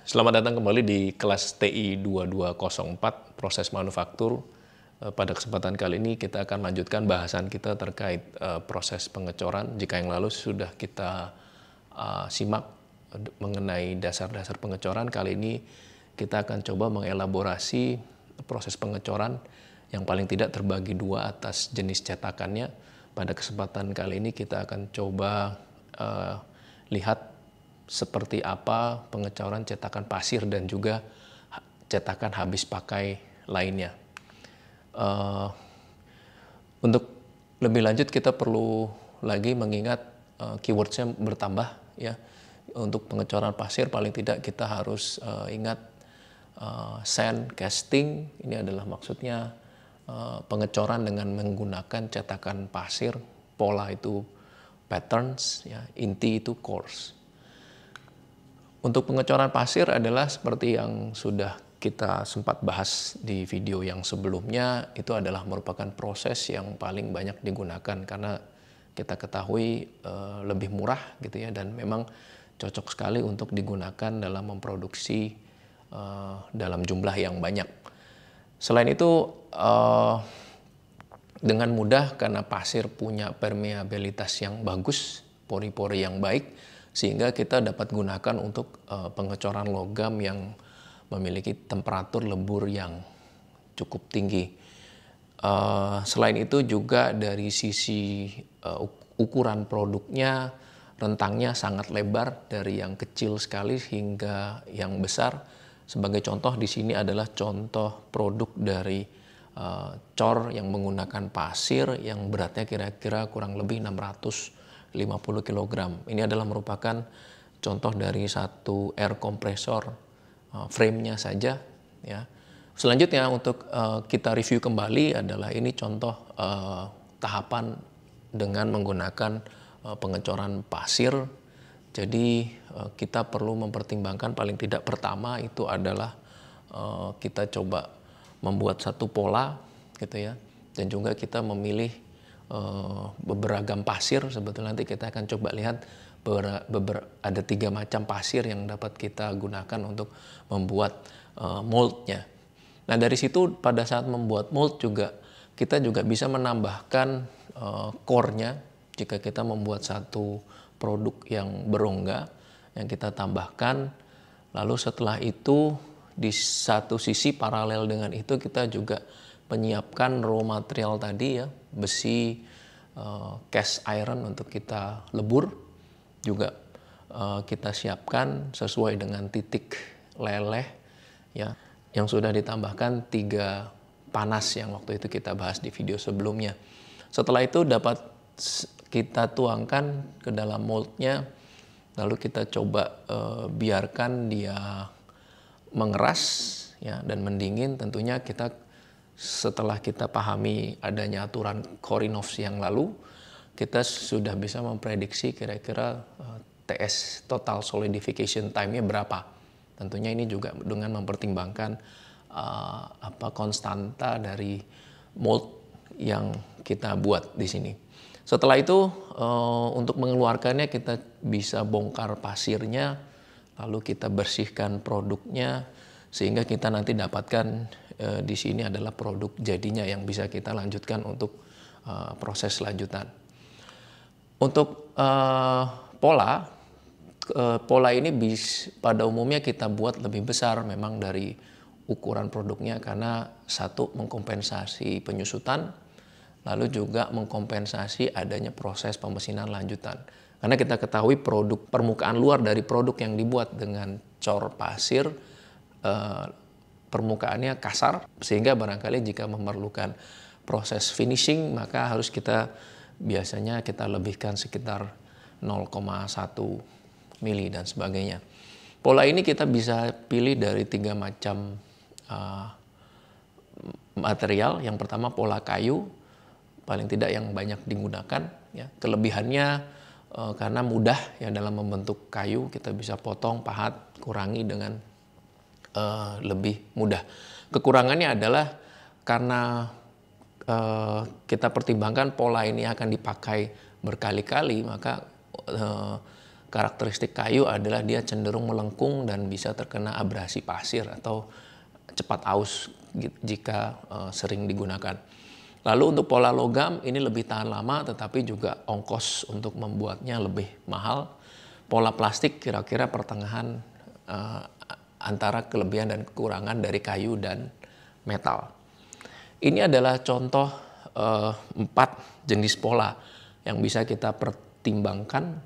Selamat datang kembali di kelas TI 2204 proses manufaktur. Pada kesempatan kali ini kita akan lanjutkan bahasan kita terkait proses pengecoran. Jika yang lalu sudah kita simak mengenai dasar-dasar pengecoran, kali ini kita akan coba mengelaborasi proses pengecoran yang paling tidak terbagi dua atas jenis cetakannya. Pada kesempatan kali ini kita akan coba lihat seperti apa pengecoran cetakan pasir dan juga cetakan habis pakai lainnya. Untuk lebih lanjut kita perlu lagi mengingat keywordsnya bertambah ya. Untuk pengecoran pasir paling tidak kita harus ingat sand casting, ini adalah maksudnya pengecoran dengan menggunakan cetakan pasir, pola itu patterns, ya, inti itu cores. Untuk pengecoran pasir adalah seperti yang sudah kita sempat bahas di video yang sebelumnya, itu adalah merupakan proses yang paling banyak digunakan karena kita ketahui lebih murah gitu ya, dan memang cocok sekali untuk digunakan dalam memproduksi dalam jumlah yang banyak. Selain itu dengan mudah karena pasir punya permeabilitas yang bagus, pori-pori yang baik, sehingga kita dapat gunakan untuk pengecoran logam yang memiliki temperatur lebur yang cukup tinggi. Selain itu juga dari sisi ukuran produknya, rentangnya sangat lebar dari yang kecil sekali hingga yang besar. Sebagai contoh di sini adalah contoh produk dari cor yang menggunakan pasir yang beratnya kira-kira kurang lebih 650 kg. Ini adalah merupakan contoh dari satu air compressor frame-nya saja ya. Selanjutnya untuk kita review kembali adalah ini contoh tahapan dengan menggunakan pengecoran pasir. Jadi kita perlu mempertimbangkan paling tidak pertama itu adalah kita coba membuat satu pola gitu ya, dan juga kita memilih beberagam pasir. Sebetulnya nanti kita akan coba lihat ada 3 macam pasir yang dapat kita gunakan untuk membuat moldnya. Nah dari situ pada saat membuat mold juga kita juga bisa menambahkan core-nya. Jika kita membuat satu produk yang berongga yang kita tambahkan, lalu setelah itu di satu sisi paralel dengan itu kita juga menyiapkan raw material tadi ya, besi, cast iron untuk kita lebur juga kita siapkan sesuai dengan titik leleh ya, yang sudah ditambahkan 3 panas yang waktu itu kita bahas di video sebelumnya. Setelah itu dapat kita tuangkan ke dalam moldnya, lalu kita coba biarkan dia mengeras ya dan mendingin. Tentunya kita setelah kita pahami adanya aturan Korinov yang lalu, kita sudah bisa memprediksi kira-kira TS total solidification time-nya berapa. Tentunya ini juga dengan mempertimbangkan konstanta dari mold yang kita buat di sini. Setelah itu untuk mengeluarkannya kita bisa bongkar pasirnya, lalu kita bersihkan produknya sehingga kita nanti dapatkan di sini adalah produk jadinya yang bisa kita lanjutkan untuk proses lanjutan. Untuk pola ini pada umumnya kita buat lebih besar memang dari ukuran produknya karena satu mengkompensasi penyusutan, lalu juga mengkompensasi adanya proses pemesinan lanjutan. Karena kita ketahui produk permukaan luar dari produk yang dibuat dengan cor pasir permukaannya kasar, sehingga barangkali jika memerlukan proses finishing maka harus biasanya kita lebihkan sekitar 0,1 mili dan sebagainya. Pola ini kita bisa pilih dari 3 macam material. Yang pertama pola kayu, paling tidak yang banyak digunakan ya. Kelebihannya karena mudah ya dalam membentuk kayu, kita bisa potong, pahat, kurangi dengan lebih mudah. Kekurangannya adalah karena kita pertimbangkan pola ini akan dipakai berkali-kali, maka karakteristik kayu adalah dia cenderung melengkung dan bisa terkena abrasi pasir atau cepat aus jika sering digunakan. Lalu untuk pola logam ini lebih tahan lama tetapi juga ongkos untuk membuatnya lebih mahal. Pola plastik kira-kira pertengahan antara kelebihan dan kekurangan dari kayu dan metal. Ini adalah contoh 4 jenis pola yang bisa kita pertimbangkan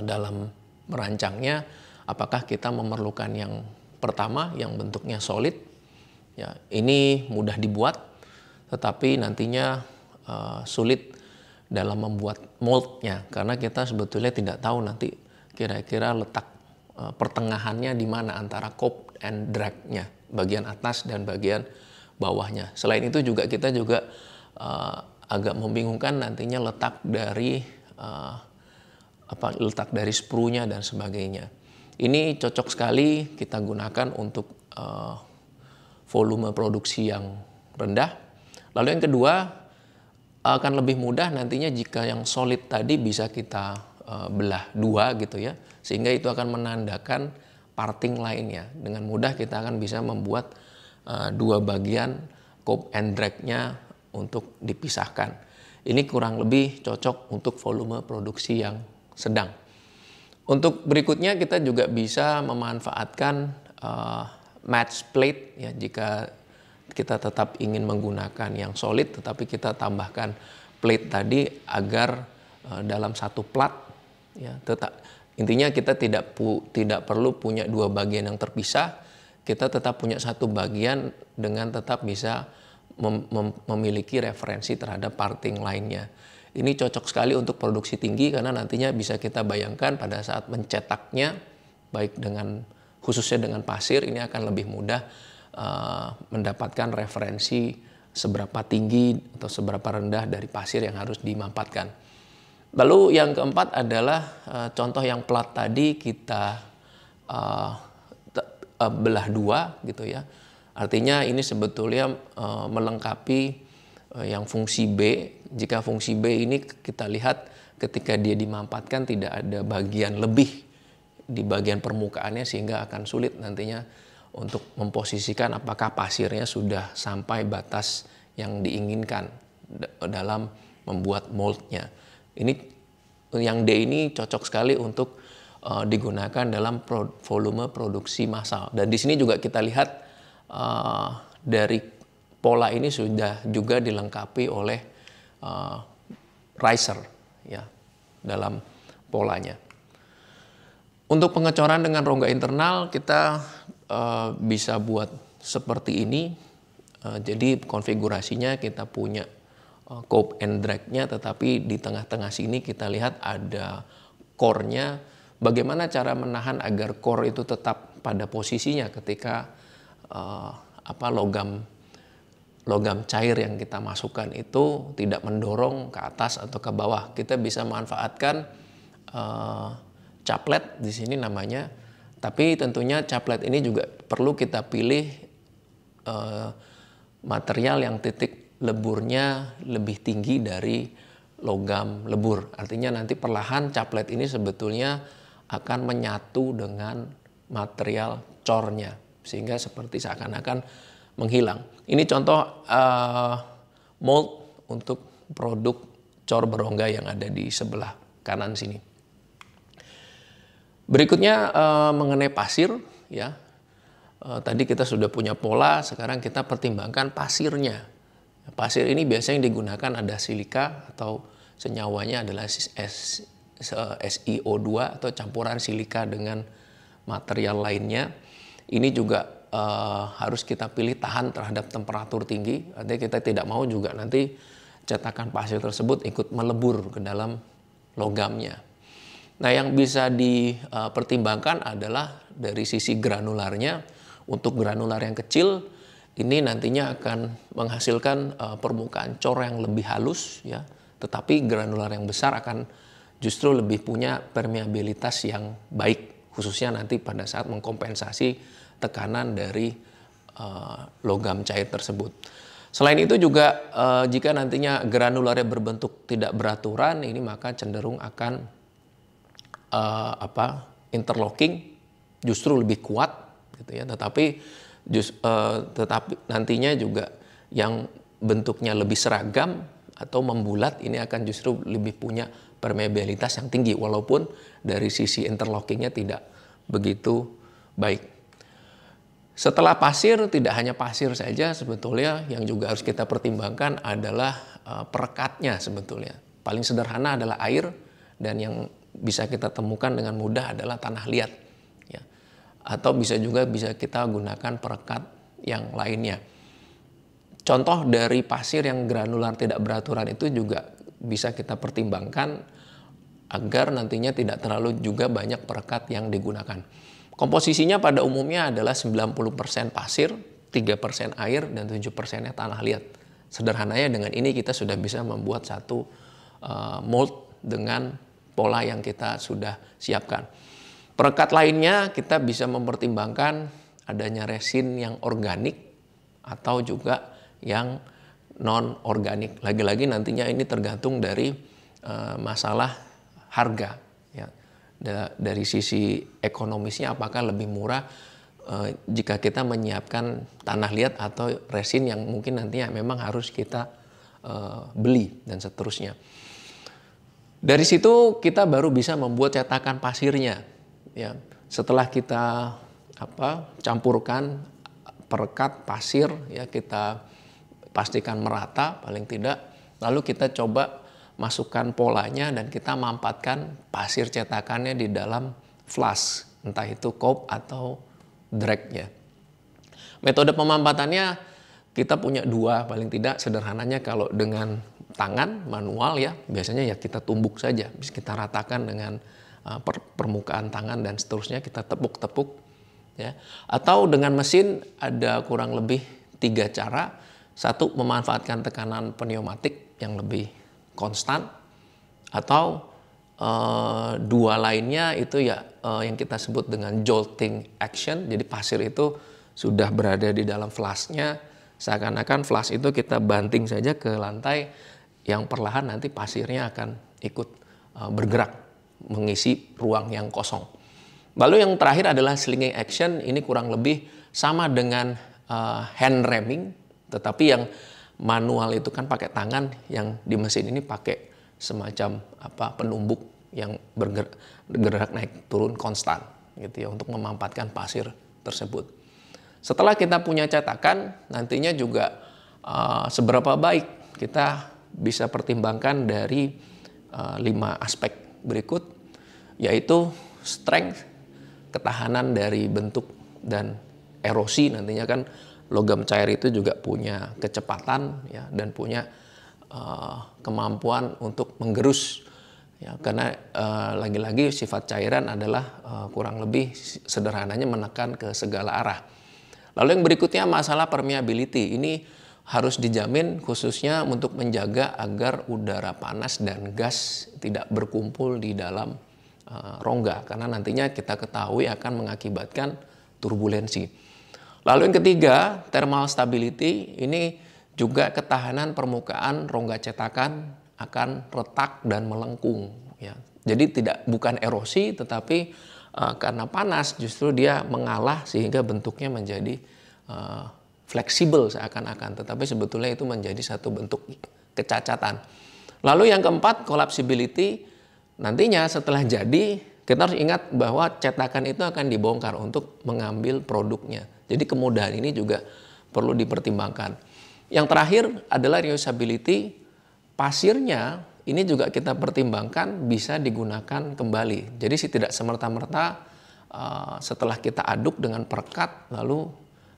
dalam merancangnya. Apakah kita memerlukan yang pertama yang bentuknya solid, ya ini mudah dibuat, tetapi nantinya sulit dalam membuat moldnya karena kita sebetulnya tidak tahu nanti kira-kira letak pertengahannya di mana antara cope and drag-nya, bagian atas dan bagian bawahnya. Selain itu juga kita juga agak membingungkan nantinya letak dari letak dari sprue-nya dan sebagainya. Ini cocok sekali kita gunakan untuk volume produksi yang rendah. Lalu yang kedua, akan lebih mudah nantinya jika yang solid tadi bisa kita belah dua gitu ya, sehingga itu akan menandakan parting lainnya. Dengan mudah kita akan bisa membuat dua bagian cope and drag-nya untuk dipisahkan. Ini kurang lebih cocok untuk volume produksi yang sedang. Untuk berikutnya kita juga bisa memanfaatkan match plate ya, jika kita tetap ingin menggunakan yang solid tetapi kita tambahkan plate tadi agar dalam satu plat ya, intinya kita tidak perlu punya dua bagian yang terpisah, kita tetap punya satu bagian dengan tetap bisa memiliki referensi terhadap parting lainnya. Ini cocok sekali untuk produksi tinggi karena nantinya bisa kita bayangkan pada saat mencetaknya, baik dengan khususnya dengan pasir, ini akan lebih mudah mendapatkan referensi seberapa tinggi atau seberapa rendah dari pasir yang harus dimampatkan. Lalu yang keempat adalah contoh yang plat tadi kita belah dua gitu ya. Artinya ini sebetulnya melengkapi yang fungsi B. Jika fungsi B ini kita lihat ketika dia dimampatkan tidak ada bagian lebih di bagian permukaannya sehingga akan sulit nantinya untuk memposisikan apakah pasirnya sudah sampai batas yang diinginkan dalam membuat moldnya. Ini yang D ini cocok sekali untuk digunakan dalam volume produksi massal. Dan di sini juga kita lihat dari pola ini sudah juga dilengkapi oleh riser ya dalam polanya. Untuk pengecoran dengan rongga internal kita bisa buat seperti ini. Jadi konfigurasinya kita punya cope and drag-nya, tetapi di tengah-tengah sini kita lihat ada core-nya. Bagaimana cara menahan agar core itu tetap pada posisinya ketika logam cair yang kita masukkan itu tidak mendorong ke atas atau ke bawah. Kita bisa manfaatkan caplet di sini namanya, tapi tentunya caplet ini juga perlu kita pilih material yang titik leburnya lebih tinggi dari logam lebur. Artinya nanti perlahan caplet ini sebetulnya akan menyatu dengan material cornya sehingga seperti seakan-akan menghilang. Ini contoh mold untuk produk cor berongga yang ada di sebelah kanan sini. Berikutnya mengenai pasir ya. Tadi kita sudah punya pola, sekarang kita pertimbangkan pasirnya. Pasir ini biasanya digunakan ada silika atau senyawanya adalah SiO2 atau campuran silika dengan material lainnya. Ini juga harus kita pilih tahan terhadap temperatur tinggi. Artinya kita tidak mau juga nanti cetakan pasir tersebut ikut melebur ke dalam logamnya. Nah, yang bisa dipertimbangkan adalah dari sisi granularnya. Untuk granular yang kecil, ini nantinya akan menghasilkan permukaan cor yang lebih halus, ya. Tetapi granular yang besar akan justru lebih punya permeabilitas yang baik, khususnya nanti pada saat mengkompensasi tekanan dari logam cair tersebut. Selain itu juga jika nantinya granularnya berbentuk tidak beraturan, ini maka cenderung akan interlocking justru lebih kuat gitu ya, tetapi nantinya juga yang bentuknya lebih seragam atau membulat ini akan justru lebih punya permeabilitas yang tinggi, walaupun dari sisi interlockingnya tidak begitu baik. Setelah pasir, tidak hanya pasir saja sebetulnya yang juga harus kita pertimbangkan adalah perekatnya sebetulnya. Paling sederhana adalah air, dan yang bisa kita temukan dengan mudah adalah tanah liat. Ya. Atau bisa kita gunakan perekat yang lainnya. Contoh dari pasir yang granular tidak beraturan itu juga bisa kita pertimbangkan agar nantinya tidak terlalu juga banyak perekat yang digunakan. Komposisinya pada umumnya adalah 90% pasir, 3% air, dan 7%-nya tanah liat. Sederhananya dengan ini kita sudah bisa membuat satu mold dengan pola yang kita sudah siapkan. Perekat lainnya kita bisa mempertimbangkan adanya resin yang organik atau juga yang non-organik. Lagi-lagi nantinya ini tergantung dari masalah harga. Ya. Dari sisi ekonomisnya apakah lebih murah jika kita menyiapkan tanah liat atau resin yang mungkin nantinya memang harus kita beli dan seterusnya. Dari situ kita baru bisa membuat cetakan pasirnya. Ya. Setelah kita campurkan perekat pasir, ya kita pastikan merata paling tidak, lalu kita coba masukkan polanya dan kita mampatkan pasir cetakannya di dalam flask, entah itu coupe atau drag ya. Metode pemampatannya kita punya dua paling tidak. Sederhananya kalau dengan tangan manual ya biasanya ya kita tumbuk saja, bisa kita ratakan dengan permukaan tangan dan seterusnya, kita tepuk-tepuk ya. Atau dengan mesin ada kurang lebih 3 cara. Satu, memanfaatkan tekanan pneumatik yang lebih konstan, atau dua lainnya itu ya yang kita sebut dengan jolting action. Jadi pasir itu sudah berada di dalam flasknya, seakan-akan flask itu kita banting saja ke lantai, yang perlahan nanti pasirnya akan ikut bergerak mengisi ruang yang kosong. Lalu yang terakhir adalah slinging action. Ini kurang lebih sama dengan hand ramming, tetapi yang manual itu kan pakai tangan, yang di mesin ini pakai semacam penumbuk yang bergerak naik turun konstan gitu ya, untuk memampatkan pasir tersebut. Setelah kita punya cetakan, nantinya juga seberapa baik kita bisa pertimbangkan dari 5 aspek berikut, yaitu strength, ketahanan dari bentuk dan erosi. Nantinya kan logam cair itu juga punya kecepatan ya, dan punya kemampuan untuk menggerus ya, karena lagi-lagi sifat cairan adalah kurang lebih sederhananya menekan ke segala arah. Lalu yang berikutnya masalah permeability. Ini harus dijamin khususnya untuk menjaga agar udara panas dan gas tidak berkumpul di dalam rongga, karena nantinya kita ketahui akan mengakibatkan turbulensi. Lalu yang ketiga, thermal stability. Ini juga ketahanan permukaan rongga cetakan akan retak dan melengkung. Ya. Jadi bukan erosi, tetapi karena panas justru dia mengalah sehingga bentuknya menjadi fleksibel seakan-akan. Tetapi sebetulnya itu menjadi satu bentuk kecacatan. Lalu yang keempat, collapsibility. Nantinya setelah jadi, kita harus ingat bahwa cetakan itu akan dibongkar untuk mengambil produknya. Jadi kemudahan ini juga perlu dipertimbangkan. Yang terakhir adalah reusability. Pasirnya ini juga kita pertimbangkan bisa digunakan kembali. Jadi tidak semerta-merta setelah kita aduk dengan perekat lalu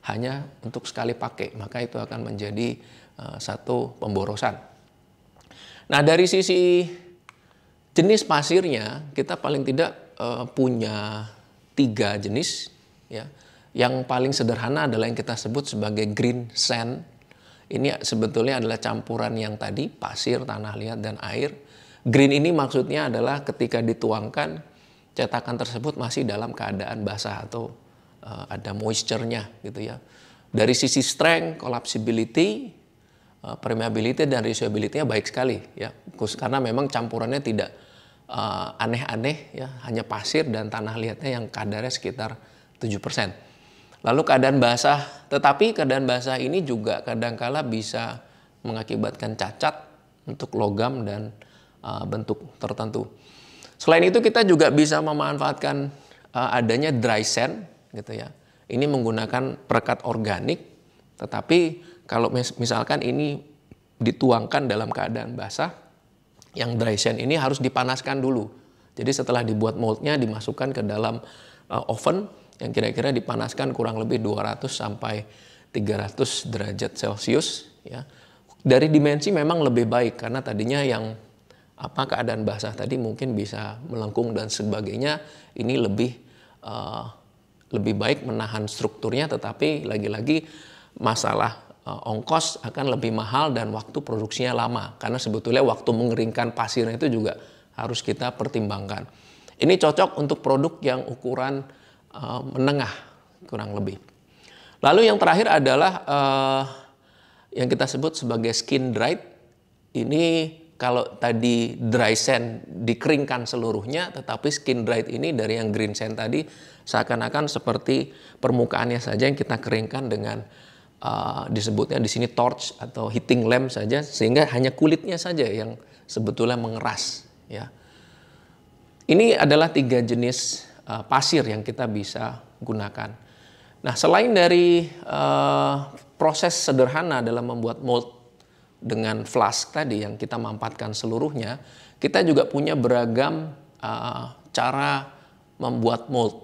hanya untuk sekali pakai. Maka itu akan menjadi satu pemborosan. Nah, dari sisi jenis pasirnya kita paling tidak punya 3 jenis ya. Yang paling sederhana adalah yang kita sebut sebagai green sand. Ini sebetulnya adalah campuran yang tadi pasir, tanah liat, dan air. Green ini maksudnya adalah ketika dituangkan cetakan tersebut masih dalam keadaan basah atau ada moisture-nya gitu ya. Dari sisi strength, collapsibility, permeability dan reusability-nya baik sekali ya. Karena memang campurannya tidak aneh-aneh ya, hanya pasir dan tanah liatnya yang kadarnya sekitar 7%. Lalu keadaan basah, tetapi keadaan basah ini juga kadangkala bisa mengakibatkan cacat untuk logam dan bentuk tertentu. Selain itu kita juga bisa memanfaatkan adanya dry sand gitu ya. Ini menggunakan perekat organik, tetapi kalau misalkan ini dituangkan dalam keadaan basah, yang dry sand ini harus dipanaskan dulu. Jadi setelah dibuat moldnya dimasukkan ke dalam oven yang kira-kira dipanaskan kurang lebih 200 sampai 300 derajat Celcius ya. Dari dimensi memang lebih baik karena tadinya yang keadaan basah tadi mungkin bisa melengkung dan sebagainya, ini lebih baik menahan strukturnya, tetapi lagi-lagi masalah ongkos akan lebih mahal dan waktu produksinya lama karena sebetulnya waktu mengeringkan pasirnya itu juga harus kita pertimbangkan. Ini cocok untuk produk yang ukuran menengah kurang lebih. Lalu yang terakhir adalah yang kita sebut sebagai skin dried. Ini kalau tadi dry sand dikeringkan seluruhnya, tetapi skin dried ini dari yang green sand tadi seakan-akan seperti permukaannya saja yang kita keringkan dengan disebutnya di sini torch atau heating lamp saja, sehingga hanya kulitnya saja yang sebetulnya mengeras ya. Ini adalah 3 jenis pasir yang kita bisa gunakan. Nah, selain dari proses sederhana dalam membuat mold dengan flask tadi yang kita mampatkan seluruhnya, kita juga punya beragam cara membuat mold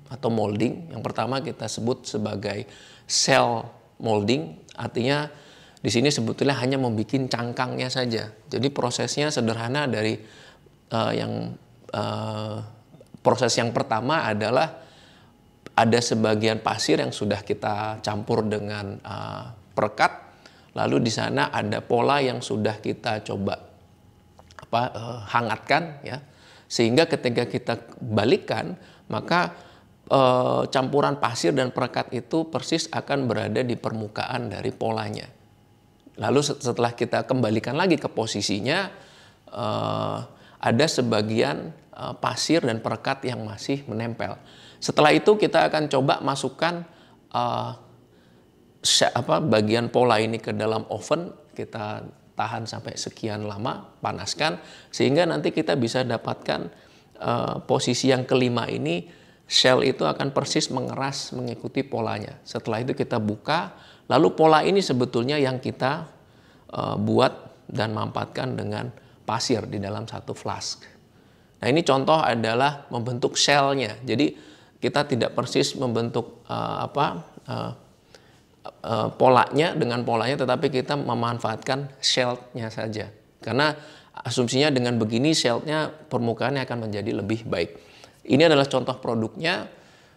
atau molding. Yang pertama kita sebut sebagai cell molding, artinya di sini sebetulnya hanya membuat cangkangnya saja. Jadi prosesnya sederhana dari proses yang pertama adalah ada sebagian pasir yang sudah kita campur dengan perekat, lalu di sana ada pola yang sudah kita coba hangatkan ya, sehingga ketika kita balikkan maka campuran pasir dan perekat itu persis akan berada di permukaan dari polanya. Lalu setelah kita kembalikan lagi ke posisinya, ada sebagian pasir dan perekat yang masih menempel. Setelah itu kita akan coba masukkan bagian pola ini ke dalam oven, kita tahan sampai sekian lama, panaskan, sehingga nanti kita bisa dapatkan posisi yang kelima ini, shell itu akan persis mengeras mengikuti polanya. Setelah itu kita buka, lalu pola ini sebetulnya yang kita buat dan mampatkan dengan pasir di dalam satu flask. Nah, ini contoh adalah membentuk shellnya. Jadi kita tidak persis membentuk polanya dengan polanya, tetapi kita memanfaatkan shell-nya saja. Karena asumsinya dengan begini shell-nya permukaannya akan menjadi lebih baik. Ini adalah contoh produknya.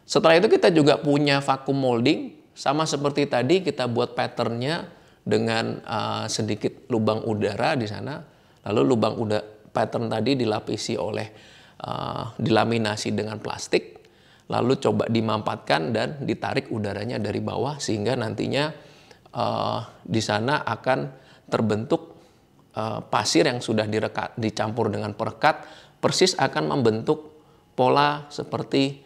Setelah itu kita juga punya vacuum molding. Sama seperti tadi kita buat patternnya dengan sedikit lubang udara di sana. Lalu lubang pattern tadi dilapisi oleh dilaminasi dengan plastik. Lalu coba dimampatkan dan ditarik udaranya dari bawah sehingga nantinya di sana akan terbentuk pasir yang sudah dicampur dengan perekat, persis akan membentuk pola seperti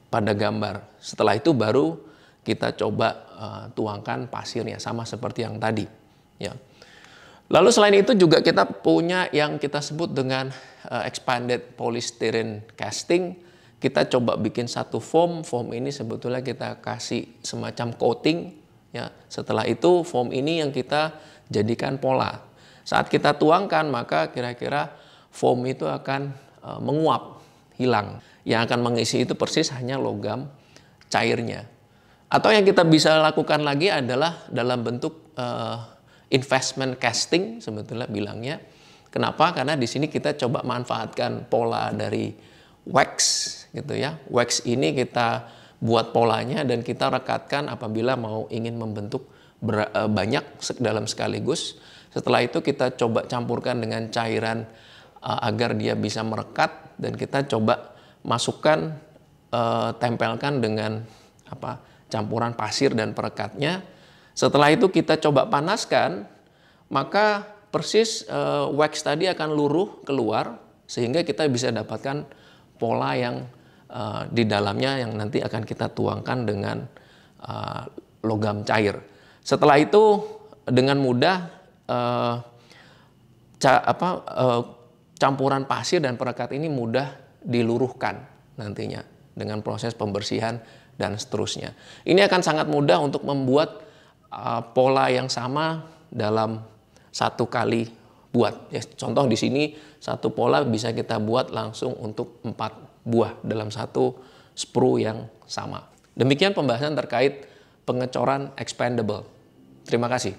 pada gambar. Setelah itu baru kita coba tuangkan pasirnya sama seperti yang tadi ya. Lalu selain itu juga kita punya yang kita sebut dengan expanded polystyrene casting. Kita coba bikin satu foam ini sebetulnya kita kasih semacam coating ya. Setelah itu foam ini yang kita jadikan pola. Saat kita tuangkan maka kira-kira foam itu akan menguap, hilang. Yang akan mengisi itu persis hanya logam cairnya. Atau yang kita bisa lakukan lagi adalah dalam bentuk investment casting sebetulnya bilangnya. Kenapa? Karena di sini kita coba manfaatkan pola dari wax gitu ya. Wax ini kita buat polanya dan kita rekatkan apabila mau ingin membentuk banyak dalam sekaligus. Setelah itu kita coba campurkan dengan cairan agar dia bisa merekat dan kita coba masukkan tempelkan dengan campuran pasir dan perekatnya. Setelah itu kita coba panaskan, maka persis wax tadi akan luruh keluar sehingga kita bisa dapatkan pola yang di dalamnya yang nanti akan kita tuangkan dengan logam cair. Setelah itu dengan mudah campuran pasir dan perekat ini mudah diluruhkan nantinya dengan proses pembersihan dan seterusnya. Ini akan sangat mudah untuk membuat pola yang sama dalam satu kali buat. Ya, contoh di sini satu pola bisa kita buat langsung untuk 4 buah dalam satu sprue yang sama. Demikian pembahasan terkait pengecoran expandable. Terima kasih.